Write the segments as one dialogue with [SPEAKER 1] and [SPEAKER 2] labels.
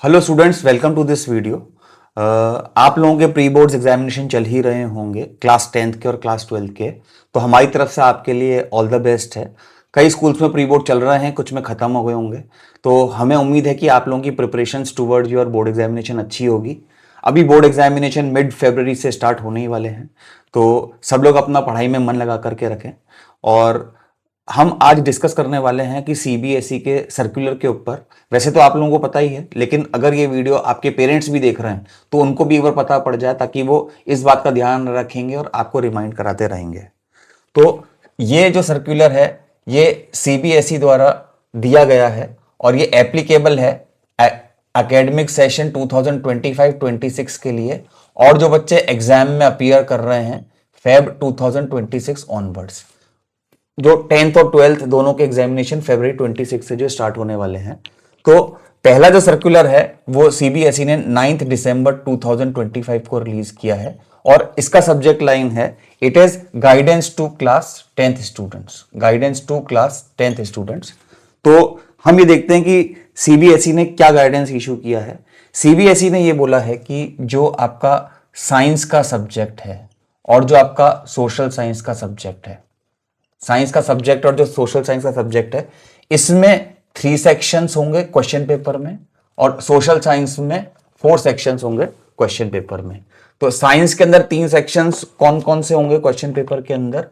[SPEAKER 1] Hello students, welcome to this video. आप लोगों के प्री बोर्ड्स एग्जामिनेशन चल ही रहे होंगे, क्लास 10th के और क्लास 12th के। तो हमारी तरफ से आपके लिए ऑल द बेस्ट है। कई स्कूल्स में प्री बोर्ड चल रहे हैं, कुछ में ख़त्म हो गए होंगे। तो हमें उम्मीद है कि आप लोगों की preparations towards your board examination अच्छी होगी। अभी बोर्ड एग्जामिनेशन मिड फरवरी से स्टार्ट होने ही वाले हैं, तो सब लोग अपना पढ़ाई में मन लगा करके रखें। और हम आज डिस्कस करने वाले हैं कि सीबीएसई के सर्कुलर के ऊपर। वैसे तो आप लोगों को पता ही है, लेकिन अगर ये वीडियो आपके पेरेंट्स भी देख रहे हैं तो उनको भी एक बार पता पड़ जाए, ताकि वो इस बात का ध्यान रखेंगे और आपको रिमाइंड कराते रहेंगे। तो ये जो सर्कुलर है ये सीबीएसई द्वारा दिया गया है और ये एप्लीकेबल है एकेडमिक सेशन 2025-26 के लिए, और जो बच्चे एग्जाम में अपीयर कर रहे हैं फेब 2026 ऑनवर्ड्स। जो 10th और 12th दोनों के एग्जामिनेशन फरवरी 26 से जो स्टार्ट होने वाले हैं। तो पहला जो सर्कुलर है वो सीबीएसई ने 9 दिसंबर 2025 को रिलीज किया है और इसका सब्जेक्ट लाइन है it is guidance to class 10th students. Guidance to class 10th students. तो हम ये देखते हैं कि सीबीएसई ने क्या गाइडेंस इशू किया है। सीबीएसई ने ये बोला है कि जो आपका साइंस का सब्जेक्ट है और जो आपका सोशल साइंस का सब्जेक्ट है, साइंस का सब्जेक्ट और जो सोशल साइंस का सब्जेक्ट है, इसमें 3 सेक्शंस होंगे क्वेश्चन पेपर में और सोशल साइंस में 4 सेक्शंस होंगे क्वेश्चन पेपर में। तो साइंस के अंदर 3 सेक्शंस कौन कौन से होंगे क्वेश्चन पेपर के अंदर?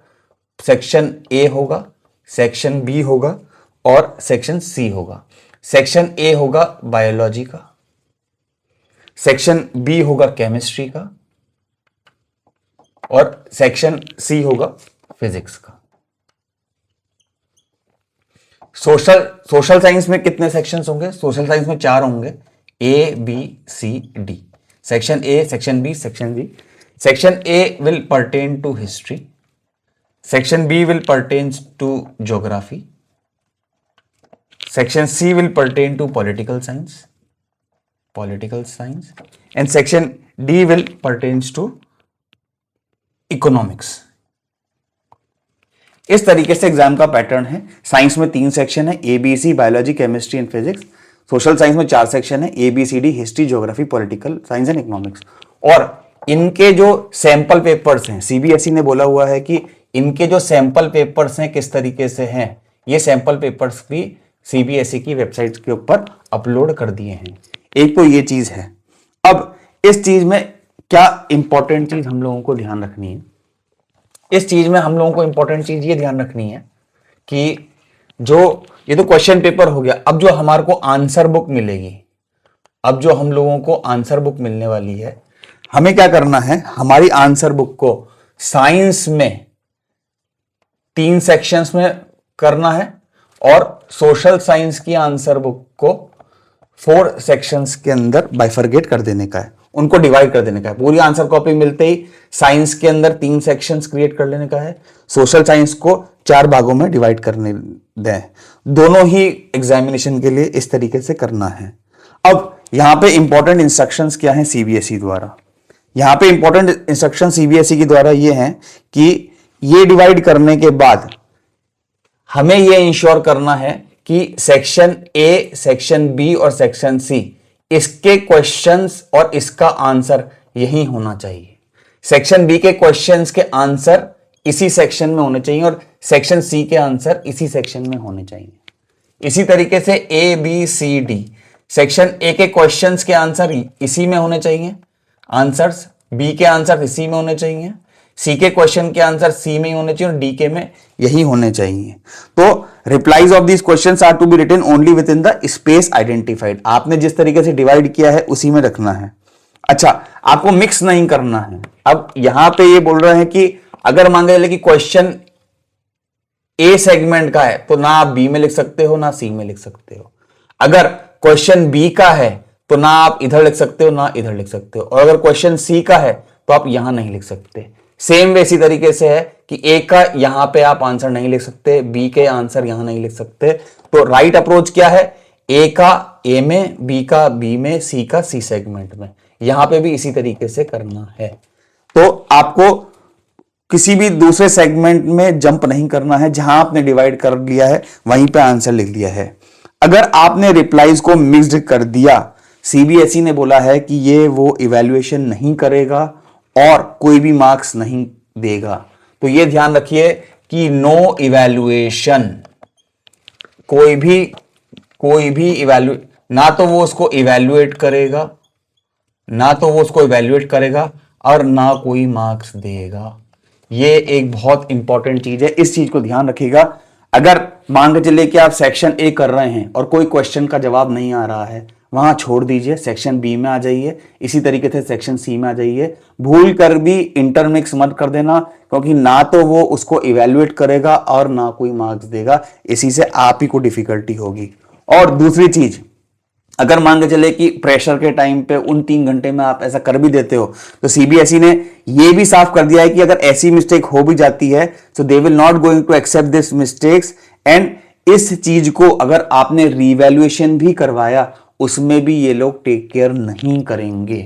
[SPEAKER 1] सेक्शन ए होगा, सेक्शन बी होगा और सेक्शन सी होगा। सेक्शन ए होगा बायोलॉजी का, सेक्शन बी होगा केमिस्ट्री का और सेक्शन सी होगा फिजिक्स का। सोशल साइंस में कितने सेक्शंस होंगे? सोशल साइंस में 4 होंगे, A B C D. Section A, section B, section C. Section A will pertain to history, section B will pertain to geography, section C will pertain to political science and section D will pertains to economics. इस तरीके से exam का pattern है। Science में 3 section है, A B C, biology, chemistry and physics. Social science में 4 section है, A B C D, history, geography, political science and economics. और इनके जो सैंपल पेपर्स हैं, सीबीएसई ने बोला हुआ है कि इनके जो सैंपल पेपर्स हैं किस तरीके से हैं, ये सैंपल पेपर्स भी सीबीएसई की वेबसाइट के ऊपर अपलोड कर दिए हैं। एक तो ये चीज है। अब इस चीज में क्या इंपॉर्टेंट चीज हम लोगों को ध्यान रखनी है? इस चीज में हम लोगों को इंपॉर्टेंट चीज ये ध्यान रखनी है कि जो ये तो क्वेश्चन पेपर हो गया। अब जो हमारे को आंसर बुक मिलेगी, अब जो हम लोगों को आंसर बुक मिलने वाली है, हमें क्या करना है? हमारी आंसर बुक को साइंस में 3 सेक्शंस में करना है और सोशल साइंस की आंसर बुक को 4 सेक्शंस के अंदर बाइफरगेट कर देने का है, उनको डिवाइड कर देने का है। पूरी आंसर कॉपी मिलते ही साइंस के अंदर 3 सेक्शंस क्रिएट कर लेने का है, सोशल साइंस को 4 भागों में डिवाइड करने दें। दोनों ही एग्जामिनेशन के लिए इस तरीके से करना है। अब यहां पे इंपॉर्टेंट इंस्ट्रक्शंस क्या हैं सीबीएसई द्वारा? यहां पे इंपॉर्टेंट इंस्ट्रक्शन सीबीएसई के द्वारा ये हैं कि ये डिवाइड करने के बाद हमें ये इंश्योर करना है कि सेक्शन ए, सेक्शन बी और सेक्शन सी, इसके क्वेश्चंस और इसका आंसर यही होना चाहिए। सेक्शन बी के क्वेश्चंस के आंसर इसी सेक्शन में होने चाहिए और सेक्शन सी के आंसर इसी सेक्शन में होने चाहिए। इसी तरीके से A B C D, section A के क्वेश्चंस के आंसर इसी में होने चाहिए, आंसर्स बी के आंसर इसी में होने चाहिए, सी के क्वेश्चन के आंसर सी में ही होने चाहिए और डी के में यही होने चाहिए। तो replies of these questions are to be written only within the space identified. आपने जिस तरीके से डिवाइड किया है उसी में रखना है। अच्छा, आपको मिक्स नहीं करना है। अब यहां पे ये बोल रहे हैं कि अगर मान के चले कि क्वेश्चन ए सेगमेंट का है तो ना आप बी में लिख सकते हो ना सी में लिख सकते हो। अगर क्वेश्चन बी का है तो ना आप इधर लिख सकते हो ना इधर लिख सकते हो, और अगर क्वेश्चन सी का है तो आप यहां नहीं लिख सकते। सेम वे इसी तरीके से है कि ए का यहां पे आप आंसर नहीं लिख सकते, बी के आंसर यहां नहीं लिख सकते। तो राइट अप्रोच क्या है? ए का ए में, बी का बी में, सी का सी सेगमेंट में। यहां पे भी इसी तरीके से करना है। तो आपको किसी भी दूसरे सेगमेंट में जंप नहीं करना है। जहां आपने डिवाइड कर लिया है वहीं पे आंसर लिख दिया है। अगर आपने रिप्लाईज को मिक्स्ड कर दिया सीबीएसई ने बोला है कि ये वो इवैल्यूएशन नहीं करेगा और कोई भी मार्क्स नहीं देगा। तो ये ध्यान रखिए कि नो इवैल्यूएशन, कोई भी इवैल्यूएट, ना तो वो उसको इवैल्यूएट करेगा, और ना कोई मार्क्स देगा। ये एक बहुत इंपॉर्टेंट चीज है, इस चीज को ध्यान रखिएगा। अगर मान के चलिए कि आप सेक्शन ए कर रहे हैं और कोई क्वेश्चन का जवाब नहीं आ रहा है, वहां छोड़ दीजिए, सेक्शन बी में आ जाइए, इसी तरीके से सेक्शन सी में आ जाइए। भूल कर भी इंटरमिक्स मत कर देना, क्योंकि ना तो वो उसको इवैल्यूएट करेगा और ना कोई मार्क्स देगा, इसी से आप ही को डिफिकल्टी होगी। और दूसरी चीज, अगर मान के चले कि प्रेशर के टाइम पे उन 3 घंटे में आप ऐसा कर भी देते हो, तो सीबीएसई ने ये भी साफ कर दिया है कि अगर ऐसी मिस्टेक हो भी जाती है तो they will not going to accept this mistakes. And इस चीज को अगर आपने रीवैल्यूएशन भी करवाया, उसमें भी ये लोग टेक केयर नहीं करेंगे।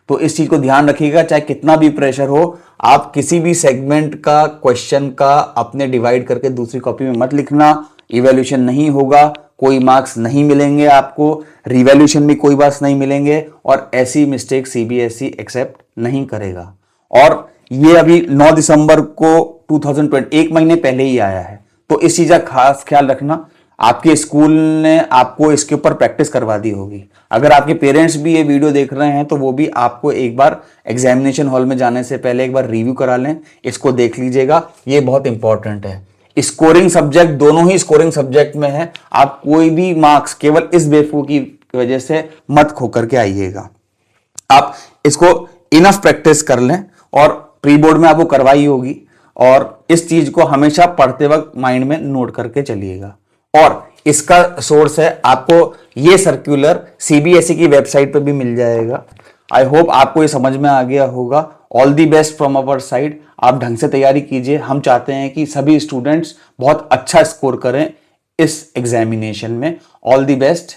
[SPEAKER 1] तो इस चीज को ध्यान रखिएगा, चाहे कितना भी प्रेशर हो, आप किसी भी सेगमेंट का क्वेश्चन का अपने डिवाइड करके दूसरी कॉपी में मत लिखना। इवैल्यूएशन नहीं होगा, कोई मार्क्स नहीं मिलेंगे आपको, रिवैल्यूएशन में कोई मार्क्स नहीं मिलेंगे, और ऐसी मिस्टेक सीबीएसई एक्सेप्ट नहीं करेगा। और ये अभी 9 दिसंबर को 2020, 1 महीने पहले ही आया है, तो इस चीज का खास ख्याल रखना। आपके स्कूल ने आपको इसके ऊपर प्रैक्टिस करवा दी होगी। अगर आपके पेरेंट्स भी ये वीडियो देख रहे हैं तो वो भी आपको एक बार एग्जामिनेशन हॉल में जाने से पहले एक बार रिव्यू करा लें, इसको देख लीजिएगा, ये बहुत इंपॉर्टेंट है। स्कोरिंग सब्जेक्ट, दोनों ही स्कोरिंग सब्जेक्ट में है, आप कोई भी मार्क्स केवल इस बेवकूफी की वजह से मत खो करके आइएगा। आप इसको इनफ प्रैक्टिस कर लें, और प्री बोर्ड में आपको करवाई होगी, और इस चीज को हमेशा पढ़ते वक्त माइंड में नोट करके चलिएगा। और इसका सोर्स है, आपको ये सर्कुलर सीबीएसई की वेबसाइट पर भी मिल जाएगा। आई होप आपको ये समझ में आ गया होगा। All the best from our side, आप ढंग से तैयारी कीजिए। हम चाहते हैं कि सभी स्टूडेंट्स बहुत अच्छा स्कोर करें इस एग्जामिनेशन में। All the best.